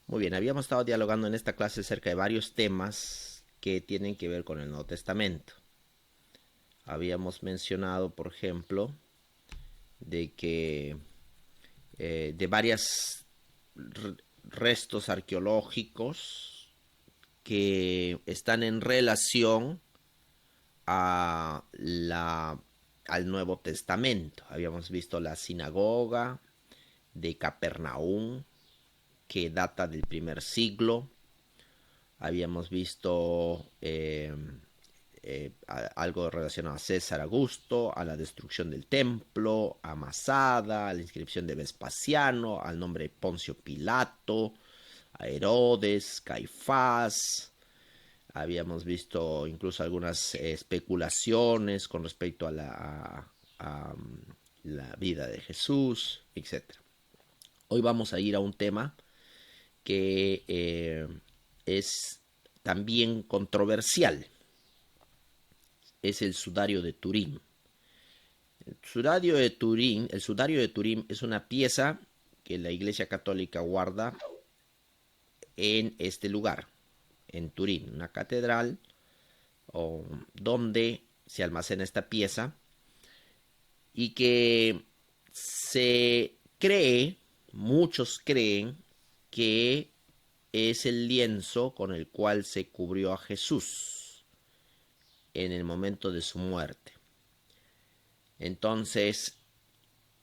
Muy bien, habíamos estado dialogando en esta clase acerca de varios temas que tienen que ver con el Nuevo Testamento. Habíamos mencionado, por ejemplo, de que de varios restos arqueológicos que están en relación a al Nuevo Testamento. Habíamos visto la sinagoga de Capernaum, que data del primer siglo. Habíamos visto algo relacionado a César Augusto, a la destrucción del templo, a Masada, a la inscripción de Vespasiano, al nombre de Poncio Pilato, a Herodes, Caifás. Habíamos visto incluso algunas especulaciones con respecto a la vida de Jesús, etc. Hoy vamos a ir a un tema que es también controversial. Es el sudario de Turín. El sudario de Turín es una pieza que la Iglesia Católica guarda en este lugar, en Turín, una catedral donde se almacena esta pieza y que se cree, muchos creen, que es el lienzo con el cual se cubrió a Jesús en el momento de su muerte. Entonces,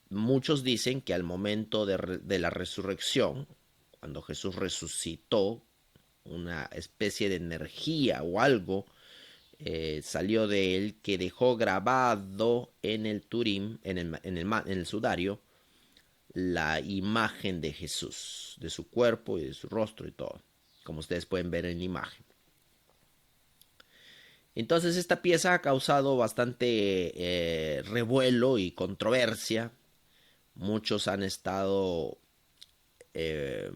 muchos dicen que al momento de la resurrección, cuando Jesús resucitó, una especie de energía o algo salió de él que dejó grabado en el Turín, en el sudario, la imagen de Jesús, de su cuerpo y de su rostro y todo, como ustedes pueden ver en la imagen. Entonces esta pieza ha causado bastante revuelo y controversia. Muchos han estado eh,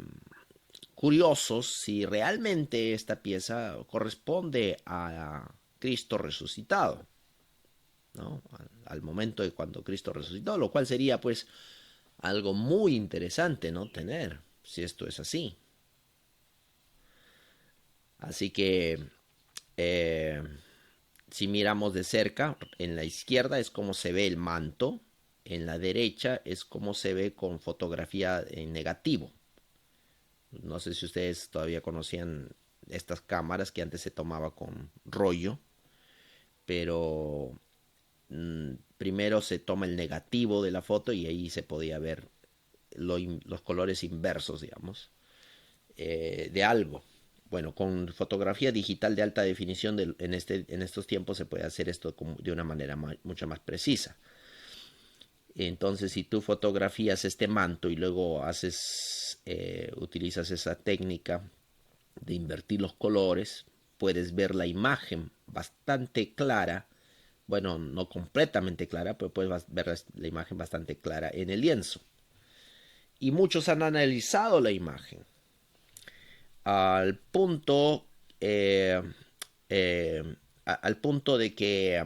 curiosos si realmente esta pieza corresponde a Cristo resucitado, ¿no? Al momento de cuando Cristo resucitó, lo cual sería pues algo muy interesante, ¿no? Tener, si esto es así. Así que eh, si miramos de cerca, en la izquierda es como se ve el manto, en la derecha es como se ve con fotografía en negativo. No sé si ustedes todavía conocían estas cámaras que antes se tomaba con rollo, pero primero se toma el negativo de la foto y ahí se podía ver los colores inversos, digamos, de algo. Bueno, con fotografía digital de alta definición en estos tiempos se puede hacer esto de una manera mucho más precisa. Entonces, si tú fotografías este manto y luego utilizas esa técnica de invertir los colores, puedes ver la imagen bastante clara. Bueno, no completamente clara, pero puedes ver la imagen bastante clara en el lienzo. Y muchos han analizado la imagen al punto, eh, al punto de que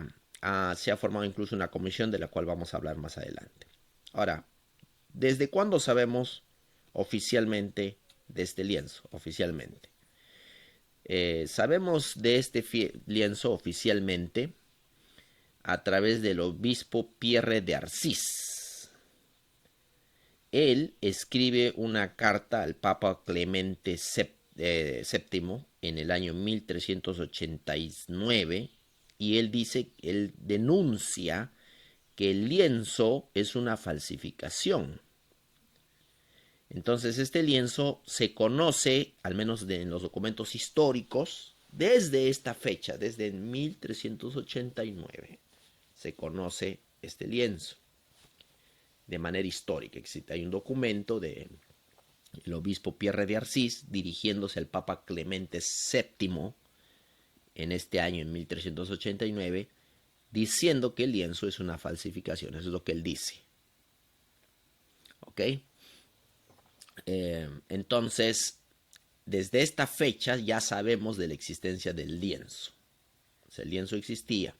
se ha formado incluso una comisión de la cual vamos a hablar más adelante. Ahora, ¿desde cuándo sabemos oficialmente de este lienzo? Oficialmente. Sabemos de este lienzo oficialmente a través del obispo Pierre de Arcis. Él escribe una carta al Papa Clemente VII en el año 1389 y él denuncia que el lienzo es una falsificación. Entonces este lienzo se conoce, al menos en los documentos históricos, desde esta fecha, desde 1389, se conoce este lienzo de manera histórica. Hay un documento del obispo Pierre de Arcis dirigiéndose al Papa Clemente VII en este año, en 1389, diciendo que el lienzo es una falsificación. Eso es lo que él dice. ¿Ok? Entonces, desde esta fecha ya sabemos de la existencia del lienzo. O sea, el lienzo existía.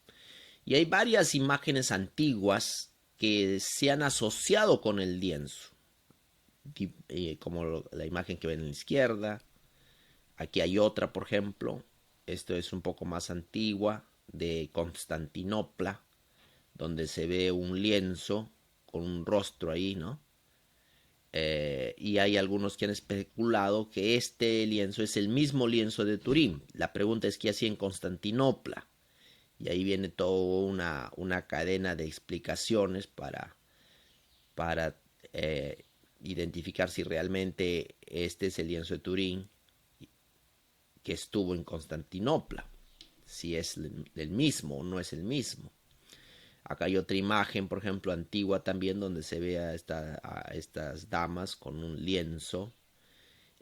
Y hay varias imágenes antiguas que se han asociado con el lienzo. como la imagen que ven en la izquierda. Aquí hay otra, por ejemplo. Esto es un poco más antigua, de Constantinopla, donde se ve un lienzo con un rostro ahí, ¿no? Y hay algunos que han especulado que este lienzo es el mismo lienzo de Turín. La pregunta es qué hacía en Constantinopla. Y ahí viene toda una cadena de explicaciones para identificar si realmente este es el lienzo de Turín que estuvo en Constantinopla, si es el mismo o no es el mismo. Acá hay otra imagen, por ejemplo, antigua también, donde se ve a estas damas con un lienzo.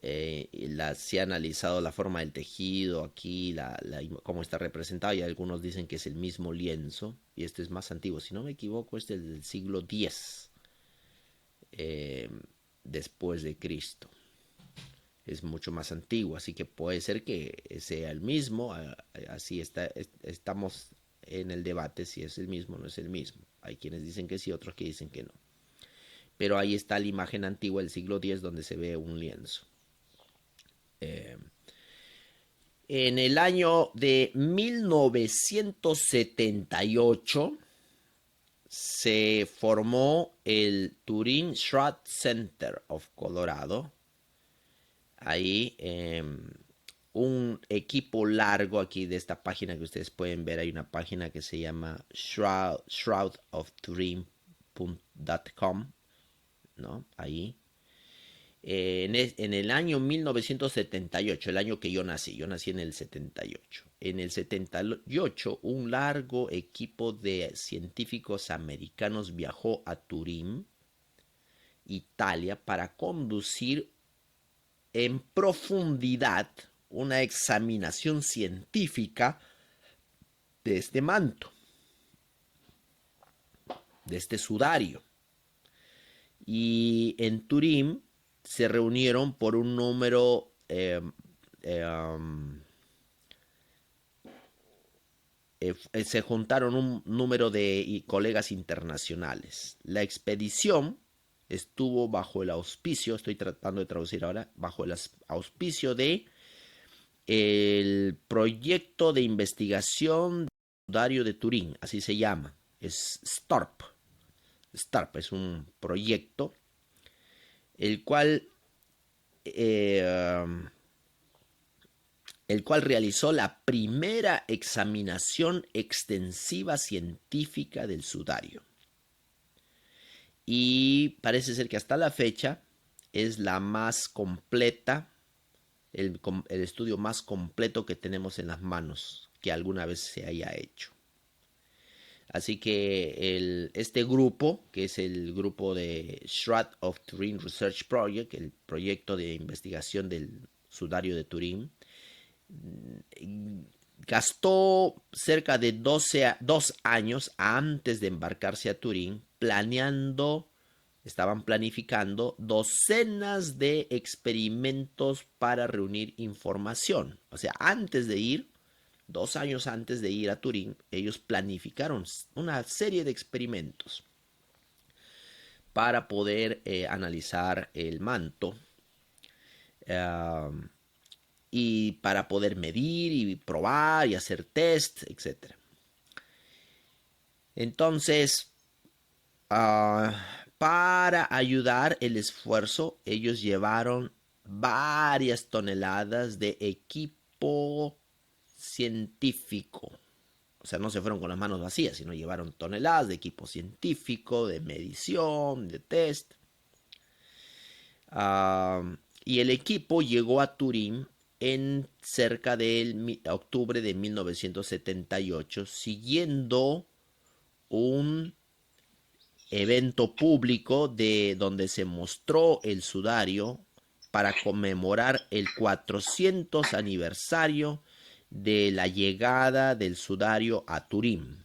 Se ha analizado la forma del tejido aquí, cómo está representado, y algunos dicen que es el mismo lienzo, y este es más antiguo. Si no me equivoco, este es del siglo X después de Cristo. Es mucho más antiguo, así que puede ser que sea el mismo. Así estamos en el debate si es el mismo o no es el mismo. Hay quienes dicen que sí, otros que dicen que no. Pero ahí está la imagen antigua del siglo X donde se ve un lienzo. En el año de 1978 se formó el Turin Shroud Center of Colorado. Ahí un equipo largo aquí de esta página que ustedes pueden ver. Hay una página que se llama shroudofturin.com, ¿no? Ahí. En el año 1978, el año que yo nací en el 78. En el 78, un largo equipo de científicos americanos viajó a Turín, Italia, para conducir en profundidad una examinación científica de este manto, de este sudario. Y en Turín se reunieron por un número se juntaron un número de colegas internacionales. La expedición estuvo bajo el auspicio, estoy tratando de traducir ahora, bajo el auspicio de el proyecto de investigación del sudario de Turín, así se llama, es STARP. STARP es un proyecto el cual realizó la primera examinación extensiva científica del sudario. Y parece ser que hasta la fecha es la más completa, el estudio más completo que tenemos en las manos que alguna vez se haya hecho. Así que este grupo, que es el grupo de Shroud of Turin Research Project, el proyecto de investigación del sudario de Turín, gastó cerca de 2 años antes de embarcarse a Turín estaban planificando docenas de experimentos para reunir información. O sea, 2 años antes de ir a Turín, ellos planificaron una serie de experimentos para poder analizar el manto y para poder medir y probar y hacer test, etc. Entonces, para ayudar el esfuerzo, ellos llevaron varias toneladas de equipo científico. O sea, no se fueron con las manos vacías, sino llevaron toneladas de equipo científico, de medición, de test. Y el equipo llegó a Turín en cerca del octubre de 1978, siguiendo un evento público donde se mostró el sudario para conmemorar el 400 aniversario de la llegada del sudario a Turín.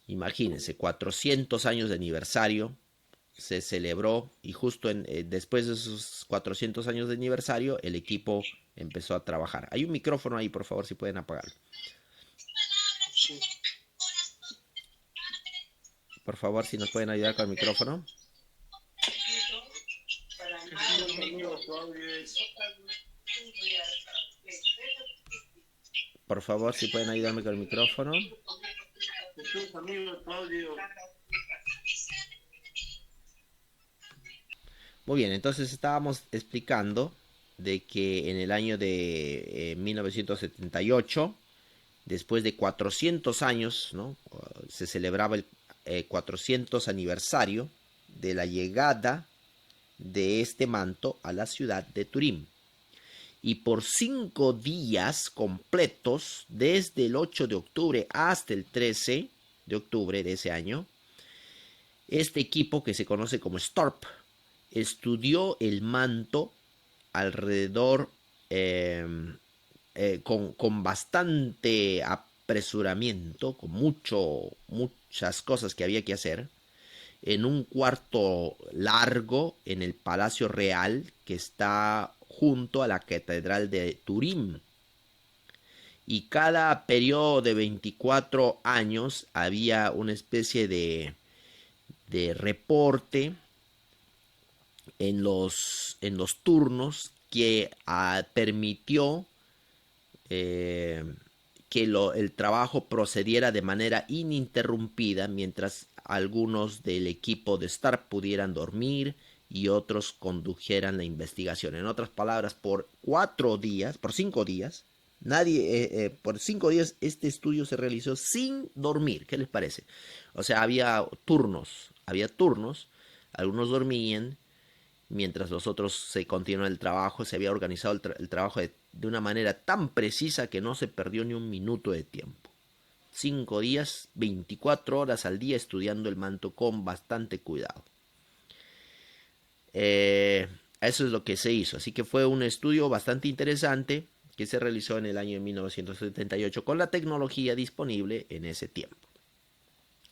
Imagínense, 400 años de aniversario se celebró y justo después de esos 400 años de aniversario el equipo empezó a trabajar. Hay un micrófono ahí, por favor, si pueden apagarlo. Sí. Por favor, si nos pueden ayudar con el micrófono. Por favor, si pueden ayudarme con el micrófono. Muy bien, entonces estábamos explicando de que en el año de 1978, después de 400 años, ¿no? Se celebraba el 400 aniversario de la llegada de este manto a la ciudad de Turín. Y por 5 días completos, desde el 8 de octubre hasta el 13 de octubre de ese año, este equipo, que se conoce como STARP, estudió el manto alrededor con bastante apresuramiento, con muchas cosas que había que hacer, en un cuarto largo en el Palacio Real que está junto a la Catedral de Turín. Y cada periodo de 24 años había una especie de reporte en los turnos que permitió que el trabajo procediera de manera ininterrumpida mientras algunos del equipo de STARP pudieran dormir y otros condujeran la investigación. En otras palabras, por 5 días, por 5 días este estudio se realizó sin dormir. ¿Qué les parece? O sea, había turnos, algunos dormían, mientras los otros se continuó el trabajo. Se había organizado el trabajo de una manera tan precisa que no se perdió ni un minuto de tiempo. 5 días, 24 horas al día estudiando el manto con bastante cuidado. Eso es lo que se hizo. Así que fue un estudio bastante interesante que se realizó en el año 1978 con la tecnología disponible en ese tiempo.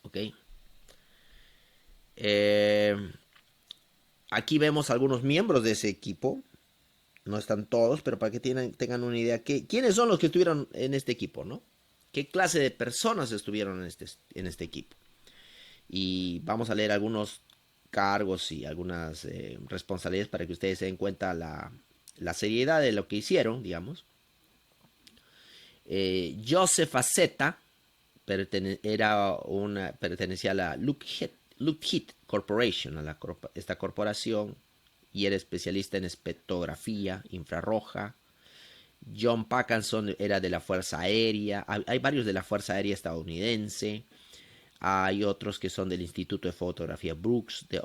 ¿Ok? Aquí vemos algunos miembros de ese equipo. No están todos, pero para que tengan una idea, ¿quiénes son los que estuvieron en este equipo, no? ¿Qué clase de personas estuvieron en este equipo? Y vamos a leer algunos cargos y algunas responsabilidades para que ustedes se den cuenta la seriedad de lo que hicieron, digamos. Joseph Aceta pertenecía a la Lockheed Corporation, esta corporación, y era especialista en espectrografía infrarroja. John Parkinson era de la Fuerza Aérea. Hay varios de la Fuerza Aérea estadounidense. Hay otros que son del Instituto de Fotografía Brooks, de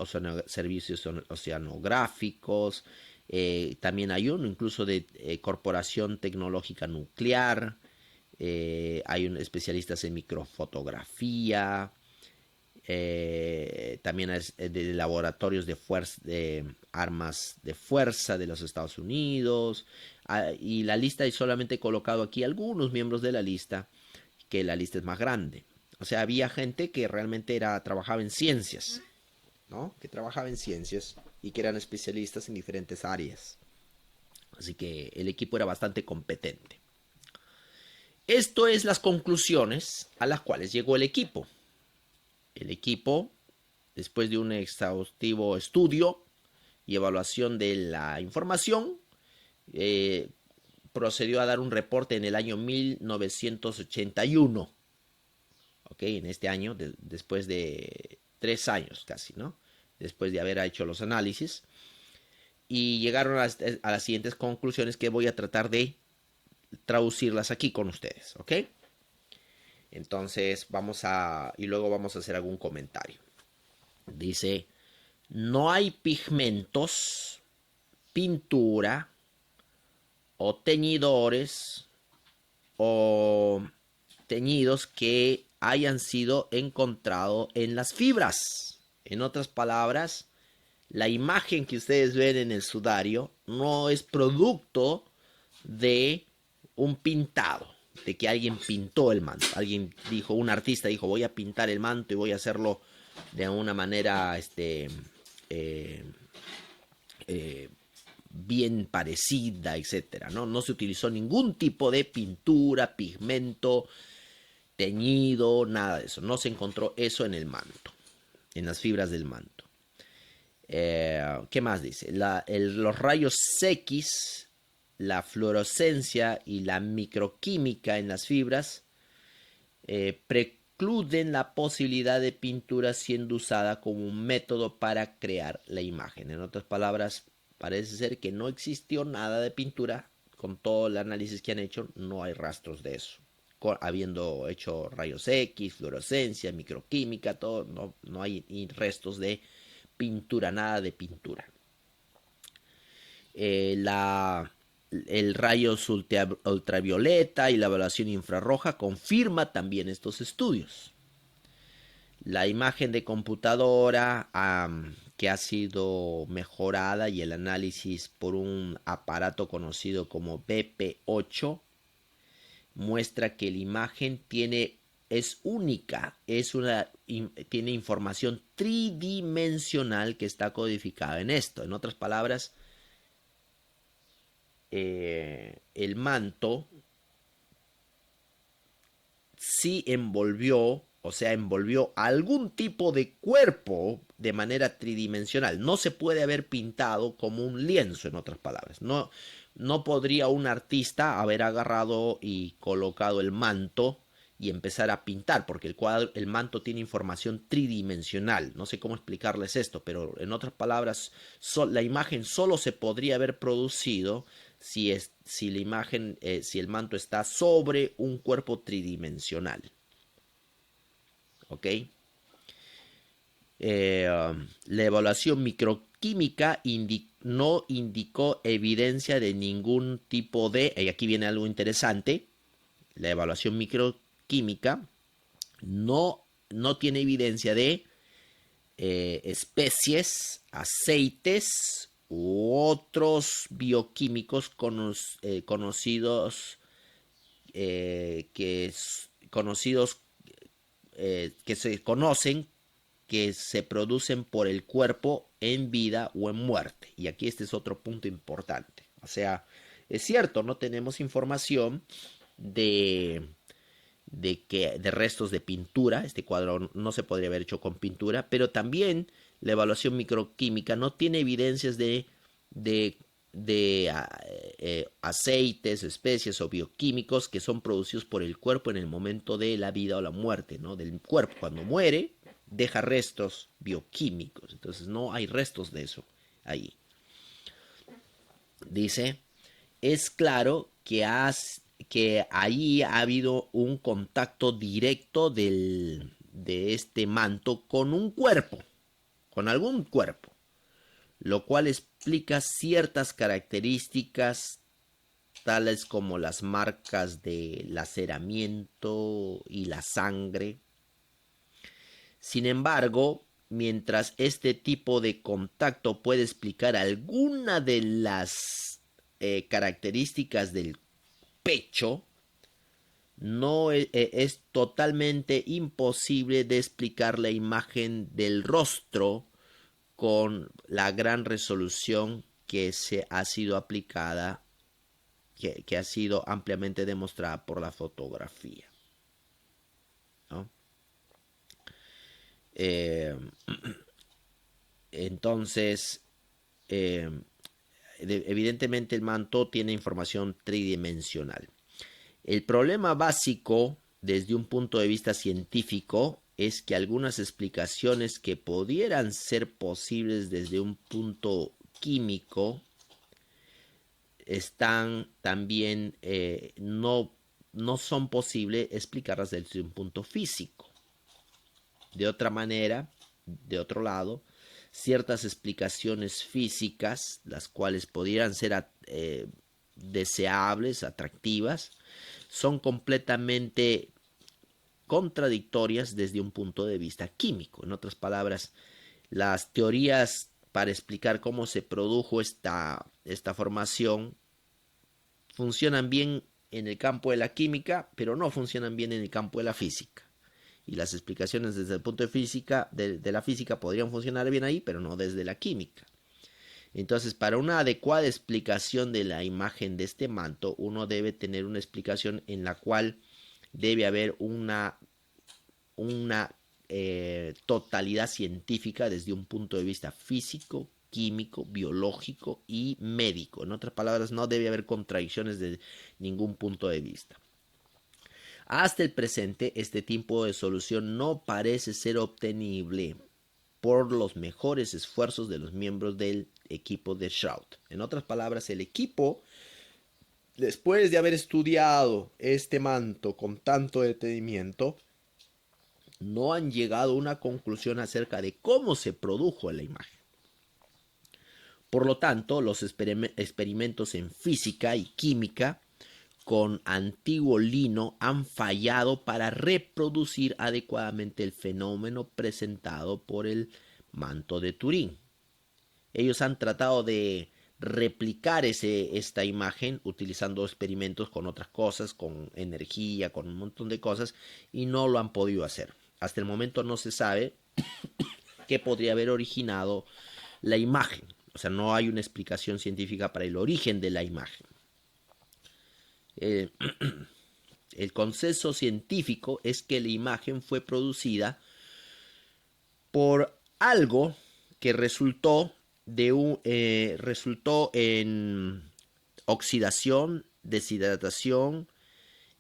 servicios oceanográficos. También hay uno incluso de Corporación Tecnológica Nuclear. Hay especialistas en microfotografía. También es de laboratorios de armas de fuerza de los Estados Unidos. Y la lista, he solamente colocado aquí algunos miembros de la lista, que la lista es más grande. O sea, había gente que realmente trabajaba en ciencias, ¿no? Que trabajaba en ciencias y que eran especialistas en diferentes áreas. Así que el equipo era bastante competente. Esto es las conclusiones a las cuales llegó el equipo. El equipo, después de un exhaustivo estudio y evaluación de la información, procedió a dar un reporte en el año 1981. ¿Ok? En este año, después de 3 años casi, ¿no? Después de haber hecho los análisis. Y llegaron a las siguientes conclusiones que voy a tratar de traducirlas aquí con ustedes. ¿Ok? Entonces y luego vamos a hacer algún comentario. Dice, no hay pigmentos, pintura o teñidores o teñidos que hayan sido encontrados en las fibras. En otras palabras, la imagen que ustedes ven en el sudario no es producto de un pintado, de que alguien pintó el manto. Un artista dijo, voy a pintar el manto y voy a hacerlo de una manera bien parecida, etcétera, ¿no? No se utilizó ningún tipo de pintura, pigmento, teñido, nada de eso. No se encontró eso en el manto, en las fibras del manto. ¿Qué más dice? Los rayos X, la fluorescencia y la microquímica en las fibras precluden la posibilidad de pintura siendo usada como un método para crear la imagen. En otras palabras, parece ser que no existió nada de pintura. Con todo el análisis que han hecho, no hay rastros de eso. Habiendo hecho rayos X, fluorescencia, microquímica, todo, no hay restos de pintura, nada de pintura. El rayos ultravioleta y la evaluación infrarroja confirma también estos estudios. La imagen de computadora que ha sido mejorada y el análisis por un aparato conocido como BP8 muestra que la imagen es única, tiene información tridimensional que está codificada en esto. En otras palabras, el manto sí envolvió algún tipo de cuerpo de manera tridimensional. No se puede haber pintado como un lienzo, en otras palabras. No podría un artista haber agarrado y colocado el manto y empezar a pintar, porque el manto tiene información tridimensional. No sé cómo explicarles esto, pero en otras palabras, la imagen solo se podría haber producido si la imagen, si el manto está sobre un cuerpo tridimensional. ¿Ok? La evaluación microquímica no indicó evidencia de ningún tipo de, y aquí viene algo interesante, la evaluación microquímica no tiene evidencia de especies, aceites u otros bioquímicos conocidos que se conocen que se producen por el cuerpo en vida o en muerte. Y aquí este es otro punto importante. O sea, es cierto, no tenemos información de restos de pintura. Este cuadro no se podría haber hecho con pintura, pero también la evaluación microquímica no tiene evidencias de aceites, especies o bioquímicos que son producidos por el cuerpo en el momento de la vida o la muerte, ¿no? Del cuerpo cuando muere deja restos bioquímicos, entonces no hay restos de eso ahí. Dice, es claro que ahí ha habido un contacto directo de este manto con un cuerpo, con algún cuerpo, lo cual explica ciertas características tales como las marcas de laceramiento y la sangre. Sin embargo, mientras este tipo de contacto puede explicar alguna de las características del pecho, no es totalmente imposible de explicar la imagen del rostro con la gran resolución que se ha sido aplicada, que ha sido ampliamente demostrada por la fotografía, ¿no? Entonces, evidentemente el manto tiene información tridimensional. El problema básico desde un punto de vista científico es que algunas explicaciones que pudieran ser posibles desde un punto químico están también no son posibles explicarlas desde un punto físico. De otra manera, de otro lado, ciertas explicaciones físicas, las cuales pudieran ser deseables, atractivas, son completamente contradictorias desde un punto de vista químico. En otras palabras, las teorías para explicar cómo se produjo esta formación funcionan bien en el campo de la química, pero no funcionan bien en el campo de la física. Y las explicaciones desde el punto de la física podrían funcionar bien ahí, pero no desde la química. Entonces, para una adecuada explicación de la imagen de este manto, uno debe tener una explicación en la cual debe haber una totalidad científica desde un punto de vista físico, químico, biológico y médico. En otras palabras, no debe haber contradicciones de ningún punto de vista. Hasta el presente, este tipo de solución no parece ser obtenible por los mejores esfuerzos de los miembros del equipo de Shroud. En otras palabras, el equipo, después de haber estudiado este manto con tanto detenimiento, no han llegado a una conclusión acerca de cómo se produjo la imagen. Por lo tanto, los experimentos en física y química con antiguo lino han fallado para reproducir adecuadamente el fenómeno presentado por el manto de Turín. Ellos han tratado de replicar esta imagen utilizando experimentos con otras cosas, con energía, con un montón de cosas, y no lo han podido hacer. Hasta el momento no se sabe qué podría haber originado la imagen. O sea, no hay una explicación científica para el origen de la imagen. El consenso científico es que la imagen fue producida por algo que resultó en oxidación, deshidratación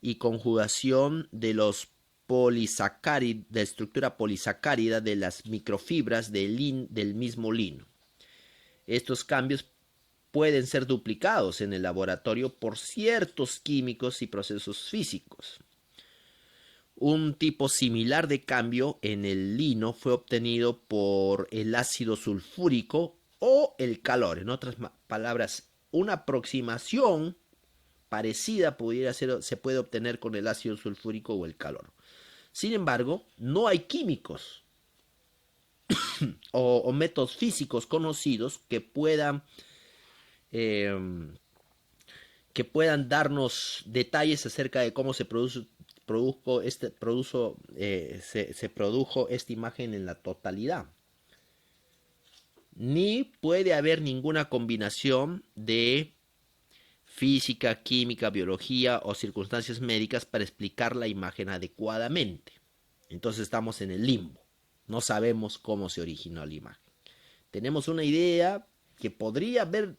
y conjugación de los polisacáridos, de estructura polisacárida de las microfibras del mismo lino. Estos cambios pueden ser duplicados en el laboratorio por ciertos químicos y procesos físicos. Un tipo similar de cambio en el lino fue obtenido por el ácido sulfúrico o el calor. En otras palabras, una aproximación parecida se puede obtener con el ácido sulfúrico o el calor. Sin embargo, no hay químicos o métodos físicos conocidos que puedan darnos detalles acerca de cómo se produjo esta imagen en la totalidad. Ni puede haber ninguna combinación de física, química, biología o circunstancias médicas para explicar la imagen adecuadamente. Entonces estamos en el limbo. No sabemos cómo se originó la imagen. Tenemos una idea que podría haber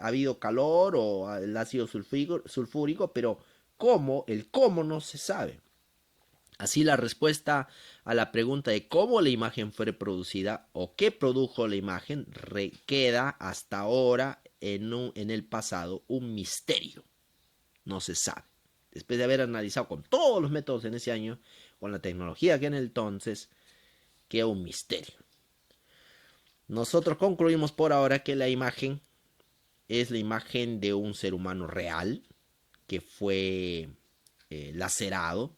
habido calor o el ácido sulfúrico, pero el cómo no se sabe. Así, la respuesta a la pregunta de cómo la imagen fue reproducida o qué produjo la imagen queda hasta ahora en el pasado un misterio. No se sabe. Después de haber analizado con todos los métodos en ese año, con la tecnología que en el entonces, queda un misterio. Nosotros concluimos por ahora que la imagen es la imagen de un ser humano real que fue lacerado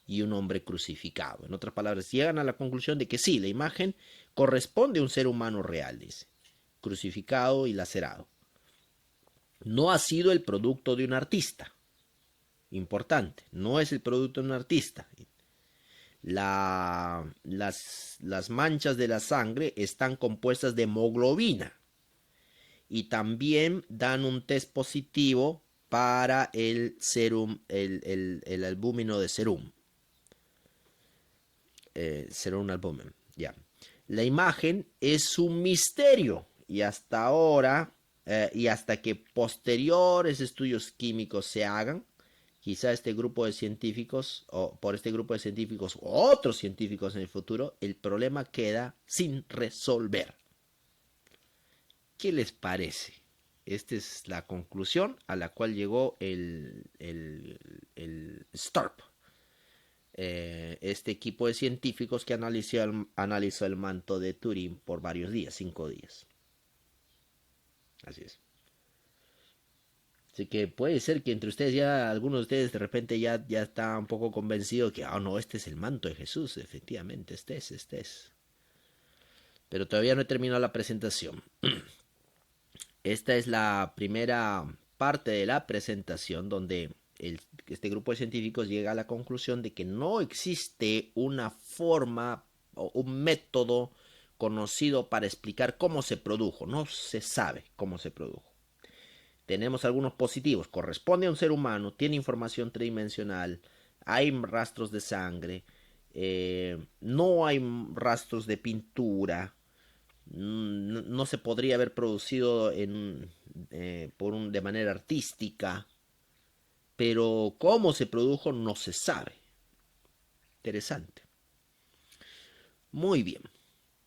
y un hombre crucificado. En otras palabras, llegan a la conclusión de que sí, la imagen corresponde a un ser humano real, dice, crucificado y lacerado. No ha sido el producto de un artista. Importante, no es el producto de un artista. Las manchas de la sangre están compuestas de hemoglobina y también dan un test positivo para el serum, el albúmino de serum. Serum albumen, ya. La imagen es un misterio y hasta ahora, y hasta que posteriores estudios químicos se hagan, quizá este grupo de científicos, o por este grupo de científicos, u otros científicos en el futuro, el problema queda sin resolver. ¿Qué les parece? Esta es la conclusión a la cual llegó el STARP. Este equipo de científicos que analizó el manto de Turín por varios días, 5 días. Así es. Así que puede ser que entre ustedes algunos de ustedes de repente ya está un poco convencido que, no, este es el manto de Jesús, efectivamente, este es. Pero todavía no he terminado la presentación. Esta es la primera parte de la presentación donde este grupo de científicos llega a la conclusión de que no existe una forma o un método conocido para explicar cómo se produjo. No se sabe cómo se produjo. Tenemos algunos positivos. Corresponde a un ser humano, tiene información tridimensional, hay rastros de sangre, No hay rastros de pintura. No se podría haber producido de manera artística. Pero cómo se produjo no se sabe. Interesante. Muy bien.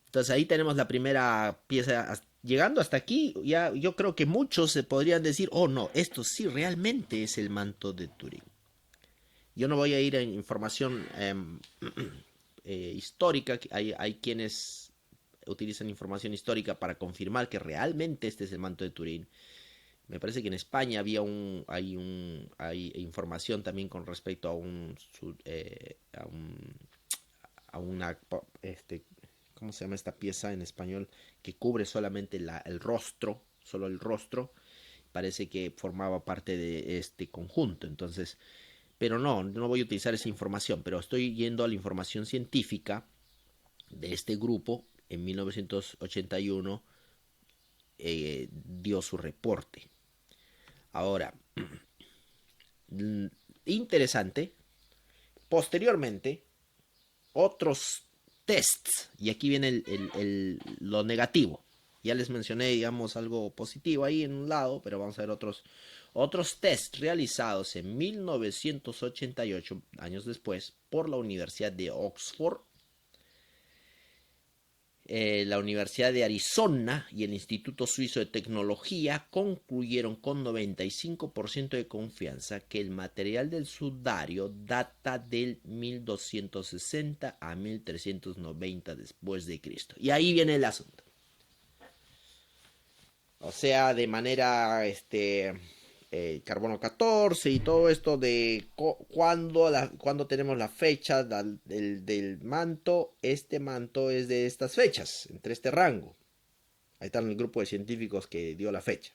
Entonces ahí tenemos la primera pieza. Llegando hasta aquí, ya yo creo que muchos se podrían decir, oh no, esto sí realmente es el manto de Turín. Yo no voy a ir en información histórica. Hay quienes utilizan información histórica para confirmar que realmente este es el manto de Turín. Me parece que en España hay información también con respecto a a una, ¿cómo se llama esta pieza en español? Que cubre solamente el rostro, solo el rostro. Parece que formaba parte de este conjunto. Entonces, pero no voy a utilizar esa información, pero estoy yendo a la información científica de este grupo. En 1981 dio su reporte. Ahora, interesante, posteriormente, otros tests, y aquí viene lo negativo. Ya les mencioné, digamos, algo positivo ahí en un lado, pero vamos a ver otros tests realizados en 1988, años después, por la Universidad de Oxford, la Universidad de Arizona y el Instituto Suizo de Tecnología concluyeron con 95% de confianza que el material del sudario data del 1260 a 1390 después de Cristo. Y ahí viene el asunto. O sea, de manera carbono 14 y todo esto de cuando tenemos la fecha del manto. Este manto es de estas fechas, entre este rango. Ahí está el grupo de científicos que dio la fecha.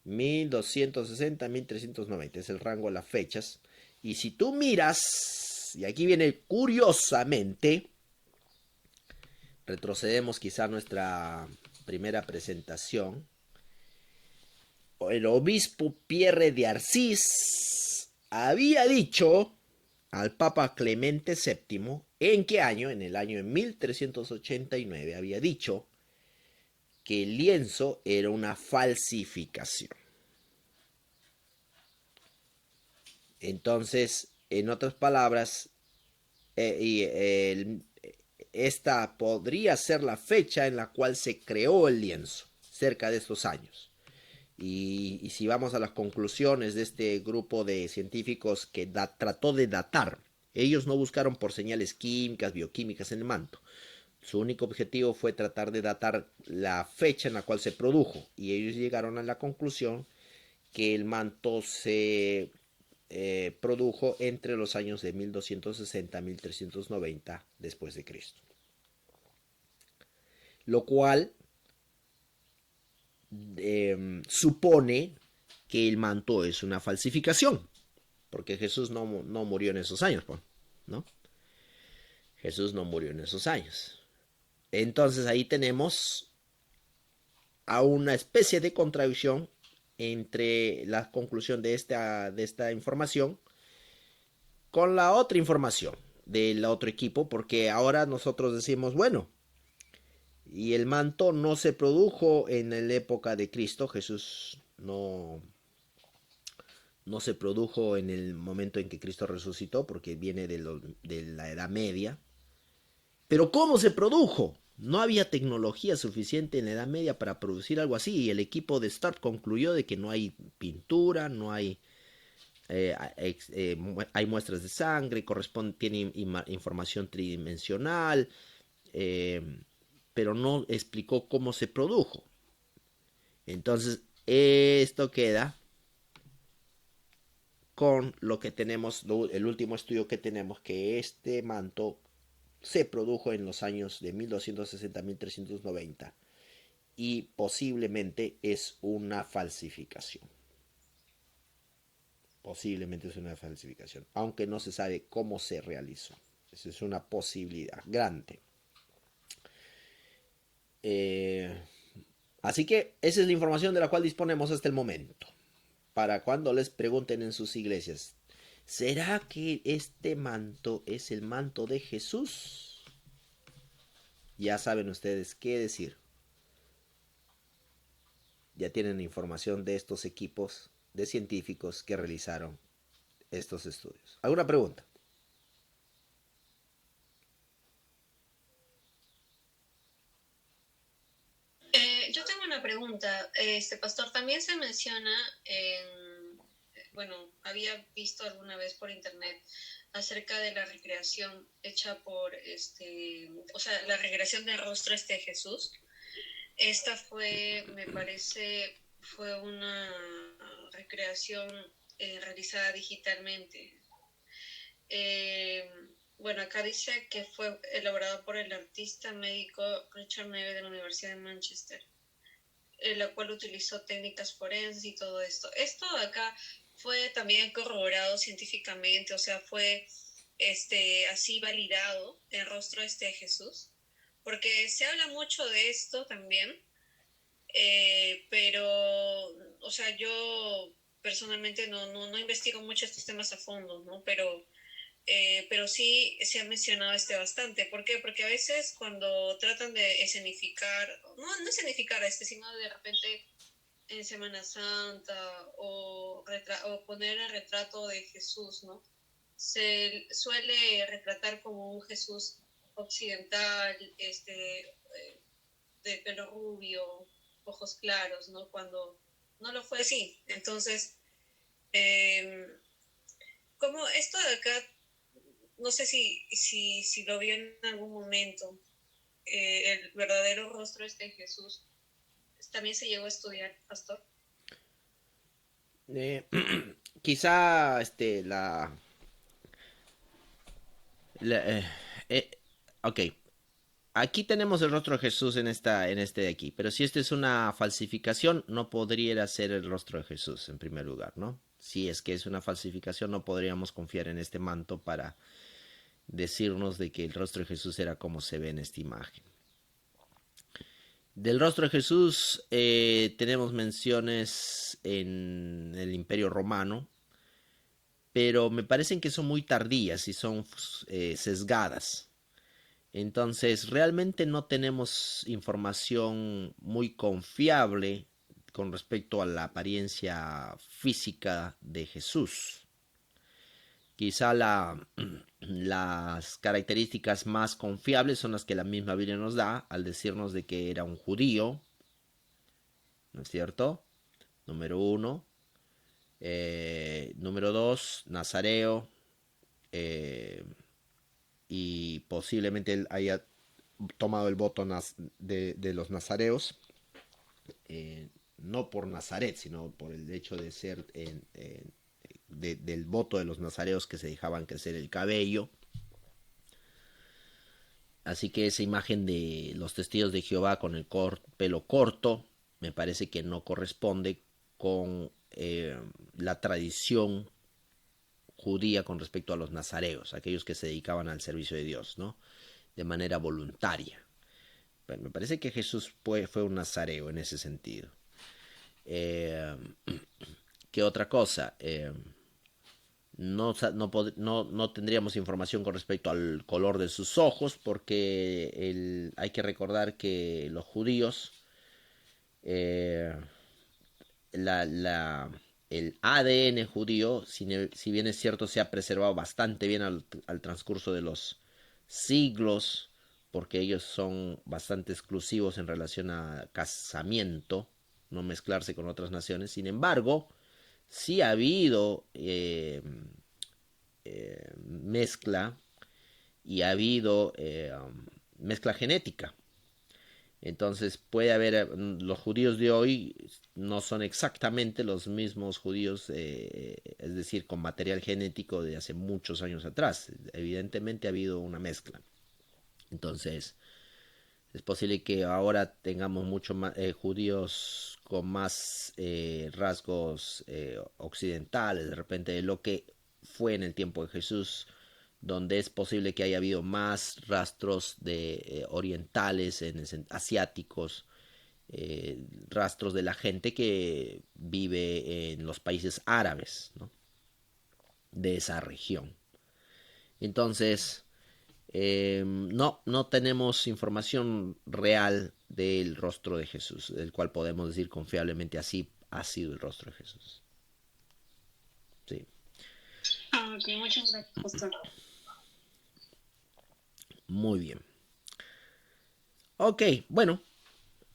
1260, 1390 es el rango de las fechas. Y si tú miras, y aquí viene curiosamente, retrocedemos quizá a nuestra primera presentación. El obispo Pierre de Arcis había dicho al Papa Clemente VII, ¿en qué año? En el año de 1389 había dicho que el lienzo era una falsificación. Entonces, en otras palabras, esta podría ser la fecha en la cual se creó el lienzo, cerca de estos años. Y si vamos a las conclusiones de este grupo de científicos que trató de datar, ellos no buscaron por señales químicas, bioquímicas en el manto. Su único objetivo fue tratar de datar la fecha en la cual se produjo. Y ellos llegaron a la conclusión que el manto se produjo entre los años de 1260 a 1390 después de Cristo. Lo cual supone que el manto es una falsificación, porque Jesús no murió en esos años, ¿no? Jesús no murió en esos años. Entonces ahí tenemos a una especie de contradicción entre la conclusión de esta información con la otra información del otro equipo, porque ahora nosotros decimos, bueno, y el manto no se produjo en la época de Cristo. Jesús no se produjo en el momento en que Cristo resucitó, porque viene de la Edad Media. Pero ¿cómo se produjo? No había tecnología suficiente en la Edad Media para producir algo así, y el equipo de Stark concluyó de que no hay pintura, no hay hay muestras de sangre, tiene información tridimensional, pero no explicó cómo se produjo. Entonces, esto queda con lo que tenemos, el último estudio que tenemos, que este manto se produjo en los años de 1260 a 1390 y posiblemente es una falsificación. Posiblemente es una falsificación, aunque no se sabe cómo se realizó. Esa es una posibilidad grande. Así que esa es la información de la cual disponemos hasta el momento. Para cuando les pregunten en sus iglesias, ¿Será que este manto es el manto de Jesús? Ya saben ustedes qué decir. Ya tienen información de estos equipos de científicos que realizaron estos estudios. ¿Alguna pregunta? Yo tengo una pregunta. Pastor, también se menciona bueno, había visto alguna vez por internet acerca de la recreación hecha por, o sea, la recreación del rostro de Jesús. Esta fue, me parece, fue una recreación realizada digitalmente. Eh, bueno, acá dice que fue elaborado por el artista médico Richard Neve de la Universidad de Manchester, la cual utilizó técnicas forenses y todo esto. Esto acá fue también corroborado científicamente, o sea, fue así validado el rostro de Jesús, porque se habla mucho de esto también, pero, o sea, yo personalmente no investigo mucho estos temas a fondo, ¿no? Pero sí se ha mencionado bastante. ¿Por qué? Porque a veces cuando tratan de escenificar, no escenificar sino de repente en Semana Santa o poner el retrato de Jesús, ¿no? Se suele retratar como un Jesús occidental, de pelo rubio, ojos claros, ¿no? Cuando no lo fue así. Entonces, eh, como esto de acá, no sé si lo vio en algún momento, el verdadero rostro de Jesús, también se llegó a estudiar, pastor. Eh, Quizá la, eh, ok, aquí tenemos el rostro de Jesús en este de aquí, pero si esta es una falsificación, no podría ser el rostro de Jesús en primer lugar, ¿no? Si es que es una falsificación, no podríamos confiar en este manto para decirnos de que el rostro de Jesús era como se ve en esta imagen. Del rostro de Jesús tenemos menciones en el Imperio Romano, pero me parecen que son muy tardías y son sesgadas. Entonces, realmente no tenemos información muy confiable con respecto a la apariencia física de Jesús. Quizá las características más confiables son las que la misma Biblia nos da al decirnos de que era un judío, ¿no es cierto? Número uno. Número dos, nazareo. eh, y posiblemente él haya tomado el voto de los nazareos, no por Nazaret, sino por el hecho de ser del voto de los nazareos que se dejaban crecer el cabello. Así que esa imagen de los testigos de Jehová con el pelo corto me parece que no corresponde con la tradición judía con respecto a los nazareos, aquellos que se dedicaban al servicio de Dios, ¿no? De manera voluntaria. Pero me parece que Jesús fue un nazareo en ese sentido. Eh, ¿Qué otra cosa? No tendríamos información con respecto al color de sus ojos porque hay que recordar que los judíos, eh, la, la, el ADN judío, si bien es cierto, se ha preservado bastante bien al transcurso de los siglos, porque ellos son bastante exclusivos en relación a casamiento, no mezclarse con otras naciones. Sin embargo, sí ha habido mezcla y ha habido mezcla genética. Entonces puede haber, los judíos de hoy no son exactamente los mismos judíos, es decir, con material genético de hace muchos años atrás. Evidentemente ha habido una mezcla. Entonces es posible que ahora tengamos muchos más judíos con más rasgos occidentales, de repente de lo que fue en el tiempo de Jesús, donde es posible que haya habido más rastros de orientales, asiáticos, rastros de la gente que vive en los países árabes, ¿no? de esa región. Entonces, no tenemos información real del rostro de Jesús, del cual podemos decir confiablemente así ha sido el rostro de Jesús. Sí. Ok, muchas gracias, pastor. Muy bien. Ok, bueno,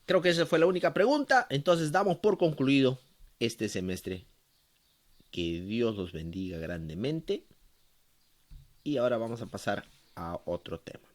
creo que esa fue la única pregunta. Entonces damos por concluido este semestre. Que Dios los bendiga grandemente. Y ahora vamos a pasar a otro tema.